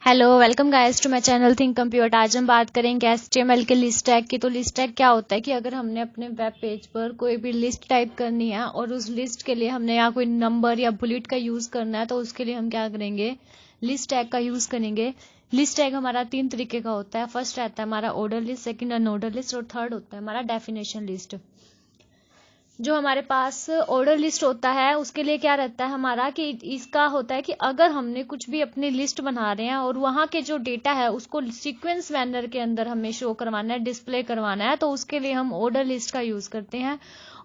Hello, welcome guys to my channel think computer. आज हम बात करेंगे HTML के लिस्ट टैग की। तो लिस्ट टैग क्या होता है कि अगर हमने अपने वेब पेज पर कोई भी लिस्ट टाइप करनी है और उस लिस्ट के लिए हमने यहाँ कोई नंबर या बुलेट का यूज करना है, तो उसके लिए हम क्या करेंगे, लिस्ट टैग का यूज करेंगे। लिस्ट टैग हमारा 3 तरीके का होता है। फर्स्ट रहता है हमारा order list, second unordered list और थर्ड होता है हमारा डेफिनेशन लिस्ट। जो हमारे पास ऑर्डर लिस्ट होता है उसके लिए क्या रहता है हमारा कि इसका होता है कि अगर हमने कुछ भी अपनी लिस्ट बना रहे हैं और वहां के जो डेटा है उसको सीक्वेंस मैनर के अंदर हमें शो करवाना है, डिस्प्ले करवाना है, तो उसके लिए हम ऑर्डर लिस्ट का यूज करते हैं।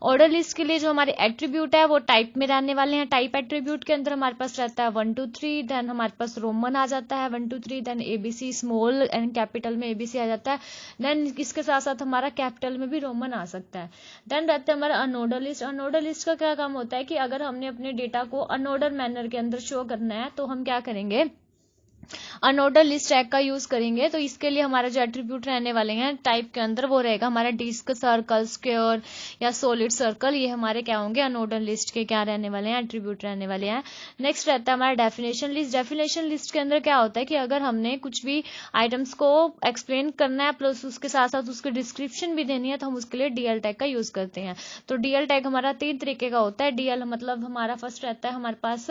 ऑर्डर लिस्ट के लिए जो हमारे एट्रीब्यूट है वो टाइप में रहने वाले हैं। टाइप एट्रीब्यूट के अंदर हमारे पास रहता है 1 2 3, देन हमारे पास रोमन आ जाता है 1 2 3, then ABC small and capital में ABC आ जाता है, देन इसके साथ साथ हमारा कैपिटल में भी रोमन आ सकता है। देन रहता है हमारा अनऑर्डर लिस्ट। अनऑर्डर लिस्ट का क्या काम होता है कि अगर हमने अपने डेटा को अनऑर्डर मैनर के अंदर शो करना है तो हम क्या करेंगे, अनऑर्डर लिस्ट टैग का यूज करेंगे। तो इसके लिए हमारा जो एट्रीब्यूट रहने वाले हैं टाइप के अंदर वो रहेगा हमारा डिस्क, सर्कल, स्क्वायर या सॉलिड सर्कल। ये हमारे क्या होंगे, अनऑर्डर लिस्ट के क्या रहने वाले हैं, एट्रीब्यूट रहने वाले हैं। नेक्स्ट रहता है हमारा डेफिनेशन लिस्ट। डेफिनेशन लिस्ट के अंदर क्या होता है कि अगर हमने कुछ भी आइटम्स को एक्सप्लेन करना है प्लस उसके साथ साथ उसकी डिस्क्रिप्शन भी देनी है तो हम उसके लिए DL टैग का यूज करते हैं। तो DL टैग हमारा 3 तरीके का होता है। DL मतलब हमारा फर्स्ट रहता है हमारे पास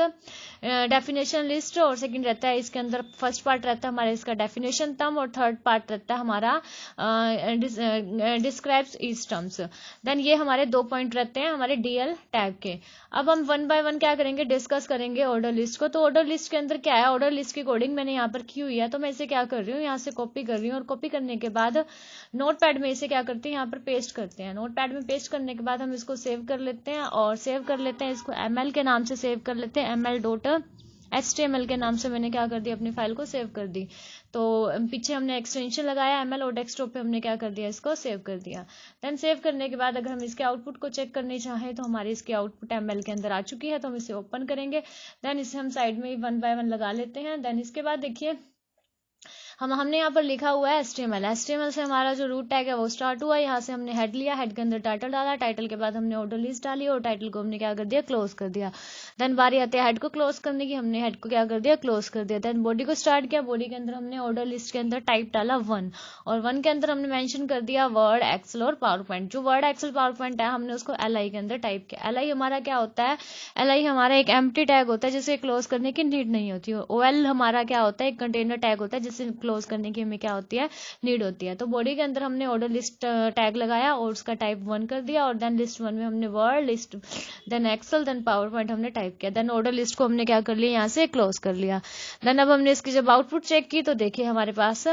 डेफिनेशन लिस्ट, और सेकंड रहता है इसके अंदर फर्स्ट पार्ट रहता है हमारा इसका डेफिनेशन टर्म, और थर्ड पार्ट रहता है हमारा डिस्क्राइब्स ईच टर्म्स। देन ये हमारे 2 पॉइंट रहते हैं हमारे DL टैग के। अब हम वन बाय वन क्या करेंगे, डिस्कस करेंगे ऑर्डर लिस्ट को। तो ऑर्डर लिस्ट के अंदर क्या है, ऑर्डर लिस्ट की कोडिंग मैंने यहाँ पर की हुई है, तो मैं इसे क्या कर रही हूँ, यहाँ से कॉपी कर रही हूँ, और कॉपी करने के बाद नोटपैड में इसे क्या करते हैं, यहाँ पर पेस्ट करते हैं। नोटपैड में पेस्ट करने के बाद हम इसको सेव कर लेते हैं, और सेव कर लेते हैं इसको ML के नाम से सेव कर लेते हैं। ML.HTML के नाम से मैंने क्या कर दिया, अपनी फाइल को सेव कर दी। तो पीछे हमने एक्सटेंशन लगाया ML और डेस्कटॉप पे हमने क्या कर दिया, इसको सेव कर दिया। देन सेव करने के बाद अगर हम इसके आउटपुट को चेक करनी चाहें तो हमारी इसकी आउटपुट ML के अंदर आ चुकी है, तो हम इसे ओपन करेंगे। देन इसे हम साइड में वन बाय वन लगा लेते हैं। देन इसके बाद देखिए हमने यहाँ पर लिखा हुआ है HTML से हमारा जो रूट टैग है वो स्टार्ट हुआ। यहाँ से हमने हेड लिया, हेड के अंदर टाइटल डाला, टाइटल के बाद हमने ऑर्डर लिस्ट डाली और टाइटल को हमने क्या कर दिया, क्लोज कर दिया। देन बारी आती है हेड को क्लोज करने की, हमने हेड को क्या कर दिया, क्लोज कर दिया। देन बॉडी को स्टार्ट किया, बॉडी के अंदर हमने ऑर्डर लिस्ट के अंदर टाइप डाला 1, और 1 के अंदर हमने मेंशन कर दिया वर्ड, एक्सेल और पावर पॉइंट। जो वर्ड, एक्सेल, पावर पॉइंट है हमने उसको LI के अंदर टाइप किया। LI हमारा क्या होता है, LI हमारा एक एम्प्टी टैग होता है जिसे क्लोज करने की नीड नहीं होती है। OL हमारा क्या होता है, एक कंटेनर टैग होता है जिसे क्लोज करने की हमें क्या होती है, नीड होती है। तो बॉडी के अंदर हमने ऑर्डर लिस्ट टैग लगाया और उसका टाइप 1 कर दिया, और देन लिस्ट 1 में हमने Word, list, then Excel, then PowerPoint हमने टाइप किया। देन ऑर्डर लिस्ट को हमने क्या कर लिया, यहाँ से क्लोज कर लिया। देन अब हमने इसकी जब आउटपुट चेक की तो देखिए हमारे पास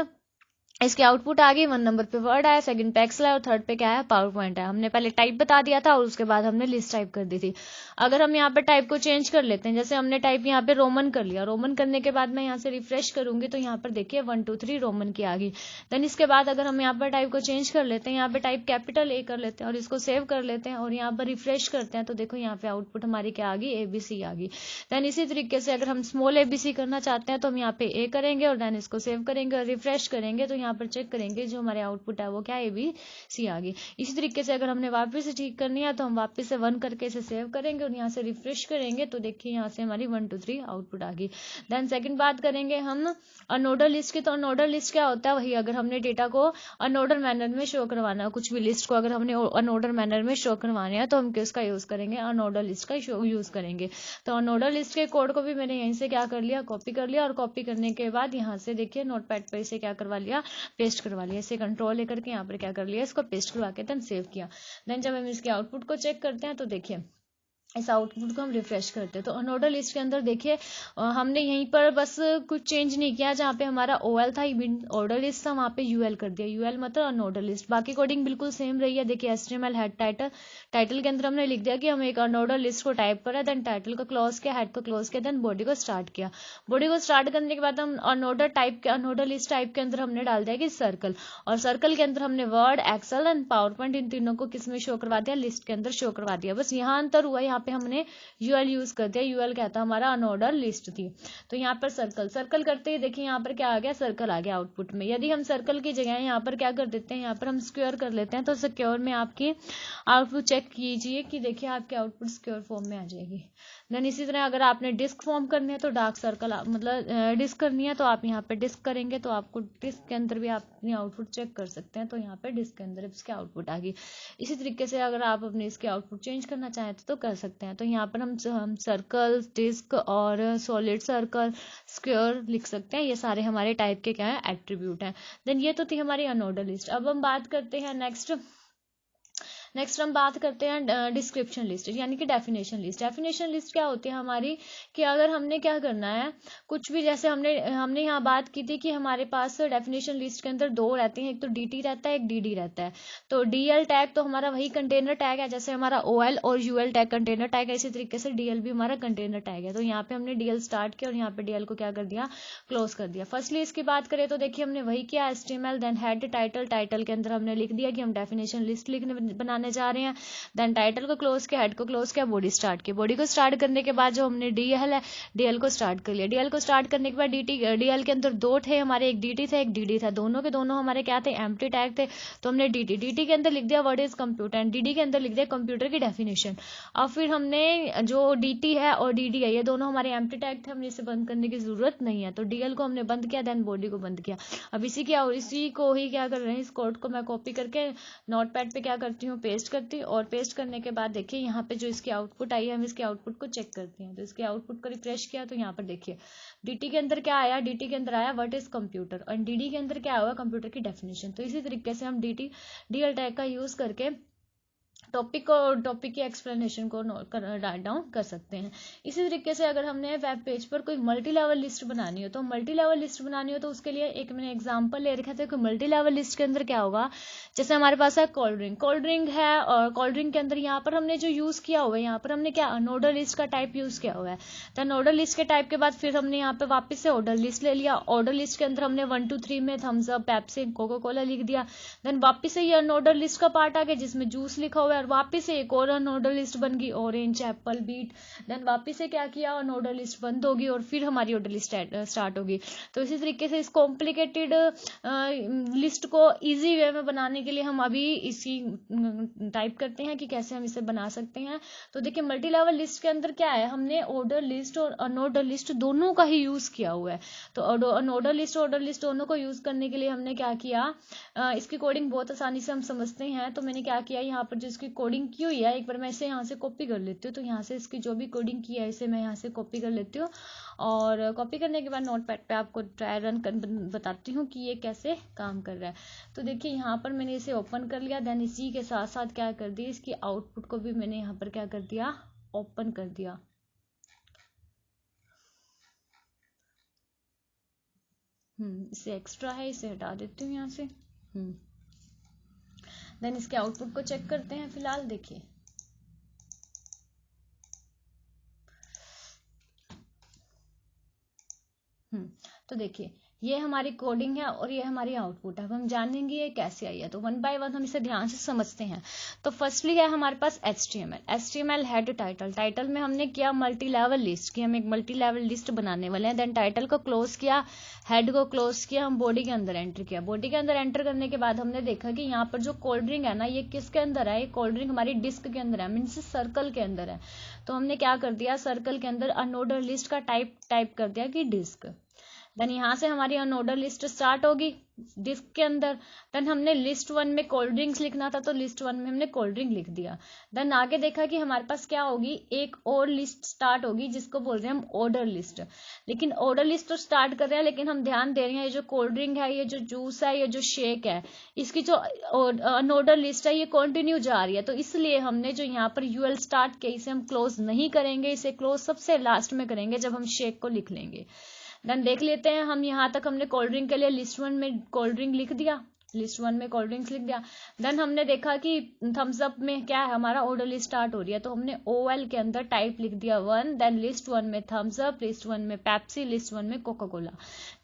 इसकी आउटपुट आ गई। 1 नंबर पे वर्ड आया, सेकंड पे एक्सेल है और थर्ड पे क्या है, पावर पॉइंट है। हमने पहले टाइप बता दिया था और उसके बाद हमने लिस्ट टाइप कर दी थी। अगर हम यहाँ पे टाइप को चेंज कर लेते हैं, जैसे हमने टाइप यहाँ पे रोमन कर लिया, रोमन करने के बाद मैं यहाँ से रिफ्रेश करूंगी तो यहाँ पर देखिए 1 2 3 रोमन की आ गई। देन इसके बाद अगर हम यहाँ पर टाइप को चेंज कर लेते हैं, यहाँ पे टाइप कैपिटल A कर लेते हैं और इसको सेव कर लेते हैं और यहाँ पर रिफ्रेश करते हैं, तो देखो यहाँ पे आउटपुट हमारी क्या आ गई, ABC आ गई। देन इसी तरीके से अगर हम स्मॉल ABC करना चाहते हैं तो हम यहाँ पे A करेंगे और देन इसको सेव करेंगे और रिफ्रेश करेंगे, तो यहाँ पर चेक करेंगे जो हमारे आउटपुट है वो क्या, ABC आ गई। इसी तरीके से अगर हमने वापस से ठीक करनी है तो हम वापस से 1 करके इसे सेव करेंगे और यहाँ से रिफ्रेश करेंगे, तो देखिए यहाँ से हमारी 1 2 3 आउटपुट आ गई। देन सेकंड बात करेंगे हम अनऑर्डर लिस्ट की। तो अनऑर्डर लिस्ट क्या होता है, वही अगर हमने डेटा को अनऑर्डर मैनर में शो करवाना है, कुछ भी लिस्ट को अगर हमने अनऑर्डर मैनर में शो करवाना है तो हम किसका यूज करेंगे, अनऑर्डर लिस्ट का यूज करेंगे। तो अनऑर्डर लिस्ट के कोड को भी मैंने यहीं से क्या कर लिया, कॉपी कर लिया, और कॉपी करने के बाद यहाँ से देखिए नोटपैड पर इसे क्या करवा लिया, पेस्ट करवा लिया। इसे कंट्रोल लेकर के यहाँ पर क्या कर लिया, इसको पेस्ट करवा के देन सेव किया। देन जब हम इसके आउटपुट को चेक करते हैं तो देखिए इस आउटपुट को हम रिफ्रेश करते हैं। तो अनऑर्डर लिस्ट के अंदर देखिए हमने यहीं पर बस कुछ चेंज नहीं किया, जहाँ पे हमारा OL था, ऑर्डर लिस्ट था, वहाँ पे UL कर दिया। UL मतलब अनऑर्डर लिस्ट। बाकी कोडिंग बिल्कुल सेम रही है। देखिए HTML हेड टाइटल, टाइटल के अंदर हमने लिख दिया कि हम एक अनऑर्डर लिस्ट को टाइप करें, देन टाइटल को क्लोज किया, हेड को क्लोज किया, देन बॉडी को स्टार्ट किया। बॉडी को स्टार्ट करने के बाद हम अनऑर्डर लिस्ट टाइप के अंदर हमने डाल दिया कि सर्कल, और सर्कल के अंदर हमने Word, Excel and PowerPoint इन तीनों को किस में शो करवा दिया, लिस्ट के अंदर शो करवा दिया। बस यहाँ अंतर हुआ, यहाँ पे हमने UL यूज कर दिया। UL क्या था, हमारा अनऑर्डर लिस्ट थी। तो यहाँ पर सर्कल करते ही देखिए यहाँ पर क्या आ गया, सर्कल आ गया आउटपुट में। यदि हम सर्कल की जगह यहाँ पर क्या कर देते हैं, यहाँ पर हम स्क्वायर कर लेते हैं, तो स्क्वायर में आपकी आउटपुट चेक कीजिए कि देखिए आपकी आउटपुट स्क्वायर फॉर्म में आ जाएगी। देन इसी तरह अगर आपने डिस्क फॉर्म करनी है तो डार्क सर्कल मतलब डिस्क करनी है तो आप यहाँ पे डिस्क करेंगे तो आपको डिस्क के अंदर भी आप अपनी आउटपुट चेक कर सकते हैं, तो यहाँ पे डिस्क के अंदर इसकी आउटपुट आ गई। इसी तरीके से अगर आप अपने इसके आउटपुट चेंज करना चाहें तो कर सकते हैं। तो यहाँ पर हम सर्कल, डिस्क और सॉलिड सर्कल, स्क्वायर लिख सकते हैं। ये सारे हमारे टाइप के क्या है, एट्रीब्यूट हैं। देन ये तो थी हमारी अनऑर्डर लिस्ट। अब हम बात करते हैं नेक्स्ट हम बात करते हैं डिस्क्रिप्शन लिस्ट यानी कि डेफिनेशन लिस्ट। डेफिनेशन लिस्ट क्या होती है हमारी, कि अगर हमने क्या करना है, कुछ भी जैसे हमने यहाँ बात की थी कि हमारे पास डेफिनेशन लिस्ट के अंदर दो रहते हैं, एक तो dt रहता है, एक dd रहता है। तो dl टैग तो हमारा वही कंटेनर टैग है, जैसे हमारा ol और ul टैग कंटेनर टैग है, इसी तरीके से dl भी हमारा कंटेनर टैग है। तो यहाँ पे हमने dl स्टार्ट किया और यहाँ पे dl को क्या कर दिया, क्लोज कर दिया। फर्स्टली इसकी बात करें तो देखिए हमने वही किया, HTML then head title, title के अंदर हमने लिख दिया कि हम डेफिनेशन लिस्ट बनाने जा रहे हैं। देन टाइटल को क्लोज किया, हेड को क्लोज किया, बॉडी स्टार्ट की। बॉडी को स्टार्ट करने के बाद जो हमने डीएल है, डीएल को स्टार्ट कर लिया। डीएल को स्टार्ट करने के बाद डीएल के अंदर दो थे हमारे, एक dt था, एक dd था। दोनों के दोनों हमारे क्या थे, एम्प्टी टैग थे। तो हमने dt के अंदर लिख दिया what is computer and dd के अंदर लिख दिया कंप्यूटर की डेफिनेशन। अब फिर हमने जो dt है और dd है ये दोनों हमारे एम्प्टी टैग थे, हमने इसे बंद करने की जरूरत नहीं है। तो डीएल को हमने बंद किया, देन बॉडी को बंद किया। अब इसी को ही क्या कर रहे हैं, इस कोड को मैं कॉपी करके नोटपैड पे क्या करती हूँ, पेस्ट करती हूँ। और पेस्ट करने के बाद देखिए यहाँ पे जो इसकी आउटपुट आई है, हम इसके आउटपुट को चेक करते हैं। तो इसके आउटपुट को रिफ्रेश किया तो यहाँ पर देखिए dt के अंदर क्या आया, dt के अंदर आया व्हाट इज कंप्यूटर और dd के अंदर क्या हुआ, कंप्यूटर की डेफिनेशन। तो इसी तरीके से हम dl टैग का यूज करके टॉपिक की एक्सप्लेनेशन को राइट डाउन कर सकते हैं। इसी तरीके से अगर हमने वेब पेज पर कोई मल्टी लेवल लिस्ट बनानी हो, तो मल्टी लेवल लिस्ट बनानी हो तो उसके लिए एक मैंने एग्जांपल ले रखा था कि मल्टी लेवल लिस्ट के अंदर क्या होगा। जैसे हमारे पास है कोल्ड ड्रिंक है और कोल्ड ड्रिंक के अंदर यहाँ पर हमने जो यूज किया हुआ है, यहाँ पर हमने क्या अनऑर्डर लिस्ट का टाइप यूज किया हुआ है। तो अनऑर्डर लिस्ट के टाइप के बाद फिर हमने यहाँ पे वापस से ऑर्डर लिस्ट ले लिया। ऑर्डर लिस्ट के अंदर हमने 1 2 3 में Thums Up, Pepsi, Coca Cola लिख दिया। देन वापस से ये अनऑर्डर लिस्ट का पार्ट आ गया जिसमें जूस लिखा हुआ है और वापस से एक और अनऑर्डर लिस्ट बन गई, ऑरेंज, एप्पल, बीट। देन वापस से क्या किया, अनऑर्डर लिस्ट बंद होगी और फिर हमारी ऑर्डर लिस्ट स्टार्ट होगी। तो इसी तरीके से इस कॉम्प्लिकेटेड लिस्ट को इजी वे में बनाने के लिए हम अभी इसी टाइप करते हैं कि कैसे हम इसे बना सकते हैं। तो देखिए मल्टी लेवल लिस्ट के अंदर क्या है, हमने ऑर्डर लिस्ट और अनऑर्डर लिस्ट दोनों का ही यूज किया हुआ है। तो अनऑर्डर लिस्ट और ऑर्डर लिस्ट दोनों को यूज करने के लिए हमने क्या किया, इसकी कोडिंग बहुत आसानी से हम समझते हैं। तो मैंने क्या किया, यहाँ पर जो इसकी कोडिंग की हुई है, एक बार मैं इसे यहाँ से कॉपी कर लेती हूँ। तो यहाँ से इसकी जो भी कोडिंग की है इसे मैं यहाँ से कॉपी कर लेती हूँ और कॉपी करने के बाद नोटपैड पे आपको ट्राई रन कर बताती हूँ कि ये कैसे काम कर रहा है। तो देखिए यहाँ पर मैंने इसे ओपन कर लिया। देन इसी के साथ साथ क्या कर दिया, इसकी आउटपुट को भी मैंने यहाँ पर क्या कर दिया, ओपन कर दिया। इसे एक्स्ट्रा है, इसे हटा देती हूँ यहाँ से। देन इसके आउटपुट को चेक करते हैं। फिलहाल देखिए तो देखिए ये हमारी कोडिंग है और ये हमारी आउटपुट है। अब हम जानेंगे ये कैसे आई है, तो वन बाय वन हम इसे ध्यान से समझते हैं। तो फर्स्टली है हमारे पास HTML हेड टाइटल। टाइटल में हमने किया मल्टी लेवल लिस्ट की, हम एक मल्टी लेवल लिस्ट बनाने वाले हैं। देन टाइटल को क्लोज किया, हेड को क्लोज किया, हम बॉडी के अंदर एंटर किया। बॉडी के अंदर एंटर करने के बाद हमने देखा कि यहाँ पर जो कोल्ड ड्रिंक है ना, ये किसके अंदर है, ये कोल्ड ड्रिंक हमारी डिस्क के अंदर है, मीन्स सर्कल के अंदर है। तो हमने क्या कर दिया, सर्कल के अंदर अनऑर्डर लिस्ट का टाइप कर दिया कि डिस्क। देन यहाँ से हमारी अनऑर्डर लिस्ट स्टार्ट होगी डिस्क के अंदर। देन हमने लिस्ट 1 में कोल्ड ड्रिंक्स लिखना था, तो लिस्ट 1 में हमने कोल्ड ड्रिंक लिख दिया। देन आगे देखा कि हमारे पास क्या होगी, एक और लिस्ट स्टार्ट होगी जिसको बोल रहे हैं हम ऑर्डर लिस्ट। लेकिन ऑर्डर लिस्ट तो स्टार्ट कर रहे हैं, लेकिन हम ध्यान दे रहे हैं ये जो कोल्ड ड्रिंक है, ये जो जूस है, ये जो शेक है, इसकी जो अनऑर्डर लिस्ट है ये कंटिन्यू जा रही है। तो इसलिए हमने जो यहाँ पर यूएल स्टार्ट किया, इसे हम क्लोज नहीं करेंगे, इसे क्लोज सबसे लास्ट में करेंगे जब हम शेक को लिख लेंगे। देन देख लेते हैं हम, यहाँ तक हमने कोल्ड ड्रिंक के लिए लिस्ट 1 में कोल्ड ड्रिंक लिख दिया, लिस्ट 1 में कोल्ड ड्रिंक्स लिख दिया। देन हमने देखा कि थम्स अप में क्या है, हमारा ऑर्डर लिस्ट स्टार्ट हो रही है, तो हमने OL के अंदर टाइप लिख दिया 1। देन लिस्ट 1 में थम्स अप, लिस्ट 1 में पेप्सी, लिस्ट 1 में कोका कोला।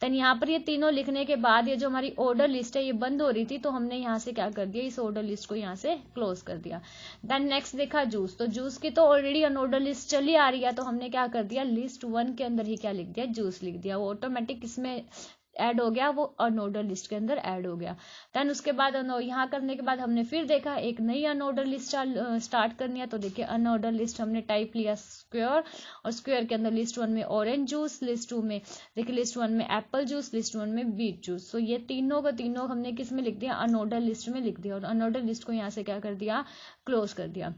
देन यहाँ पर ये तीनों लिखने के बाद ये जो हमारी ऑर्डर लिस्ट है ये बंद हो रही थी, तो हमने यहाँ से क्या कर दिया, इस ऑर्डर लिस्ट को यहाँ से क्लोज कर दिया। देन नेक्स्ट देखा जूस, तो जूस की तो ऑलरेडी अनऑर्डर लिस्ट चली आ रही है, तो हमने क्या कर दिया, लिस्ट 1 के अंदर ही क्या लिख दिया, जूस लिख दिया। वो ऑटोमेटिक इसमें ऐड हो गया वो अनऑर्डर लिस्ट के अंदर ऐड हो गया। देन उसके बाद यहाँ करने के बाद हमने फिर देखा एक नई अनऑर्डर लिस्ट स्टार्ट करनी है। तो देखिए अनऑर्डर लिस्ट हमने टाइप लिया स्क्वायर, और स्क्वायर के अंदर लिस्ट 1 में ऑरेंज जूस, लिस्ट 2 में देखिए लिस्ट 1 में एप्पल जूस, लिस्ट 1 में बीट जूस। तो ये तीनों का तीनों हमने किस में लिख दिया, अनऑर्डर लिस्ट में लिख दिया, और अनऑर्डर लिस्ट को यहाँ से क्या कर दिया, क्लोज कर दिया।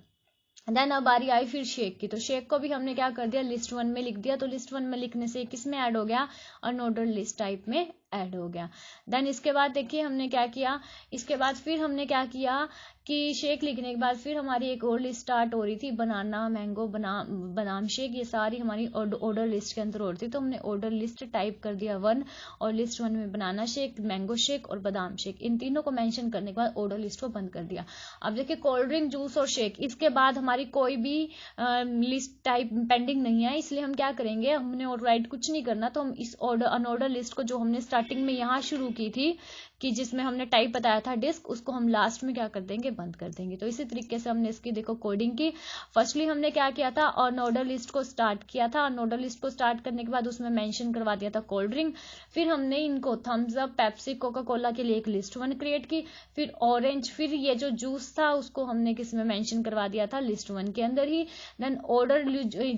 देन अब बारी आई फिर शेक की, तो शेक को भी हमने क्या कर दिया, लिस्ट 1 में लिख दिया। तो लिस्ट 1 में लिखने से किस में ऐड हो गया, अनऑर्डर लिस्ट टाइप में ऐड हो गया। देन इसके बाद देखिए हमने क्या किया, इसके बाद फिर हमने क्या किया कि शेक लिखने के बाद फिर हमारी एक और लिस्ट स्टार्ट हो रही थी, बनाना, मैंगो, बादाम शेक, ये सारी हमारी ऑर्डर लिस्ट के अंदर हो रही थी। तो हमने ऑर्डर लिस्ट टाइप कर दिया 1, और लिस्ट 1 में बनाना शेक, मैंगो शेक और बादाम शेक, इन तीनों को मेंशन करने के बाद ऑर्डर लिस्ट को बंद कर दिया। अब देखिए कोल्ड ड्रिंक, जूस और शेक, इसके बाद हमारी कोई भी लिस्ट टाइप पेंडिंग नहीं है, इसलिए हम क्या करेंगे, हमने ओवरराइट कुछ नहीं करना। तो हम इस अनऑर्डर लिस्ट को जो हमने स्टार्टिंग में यहाँ शुरू की थी कि जिसमें हमने टाइप बताया था डिस्क, उसको हम लास्ट में क्या कर देंगे, बंद कर देंगे। तो इसी तरीके से हमने इसकी देखो कोडिंग की। फर्स्टली हमने क्या किया था, अनऑर्डर लिस्ट को स्टार्ट किया था। अनऑर्डर लिस्ट को स्टार्ट करने के बाद उसमें मेंशन करवा दिया था कोल्ड ड्रिंक। फिर हमने इनको Thums Up, Pepsi, Coca Cola के लिए एक लिस्ट 1 क्रिएट की। फिर ऑरेंज, फिर ये जो जूस था उसको हमने किस में मेंशन करवा दिया था, लिस्ट 1 के अंदर ही। देन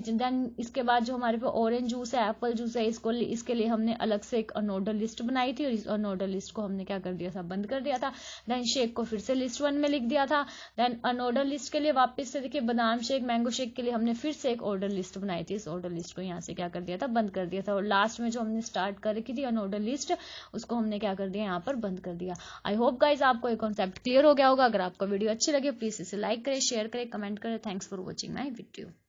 देन इसके बाद जो हमारे पास ऑरेंज जूस है, एप्पल जूस है, इसके लिए हमने अलग से एक अनऑर्डर लिस्ट बनाई थी, और इस अनऑर्डर लिस्ट को हमने क्या कर दिया था, बंद कर दिया था। देन शेक को फिर से लिस्ट 1 में लिख दिया था। देन अनऑर्डर लिस्ट के लिए वापस से देखिए बादाम शेक, मैंगो शेक के लिए हमने फिर से एक ऑर्डर लिस्ट बनाई थी, इस ऑर्डर लिस्ट को यहाँ से क्या कर दिया था, बंद कर दिया था। और लास्ट में जो हमने स्टार्ट कर रखी थी अनऑर्डर लिस्ट, उसको हमने क्या कर दिया, यहाँ पर बंद कर दिया। आई होप गाइज आपको ये कॉन्सेप्ट क्लियर हो गया होगा। अगर आपको वीडियो अच्छी लगे प्लीज इसे लाइक करें, शेयर करें, कमेंट करें। Thanks for watching my video.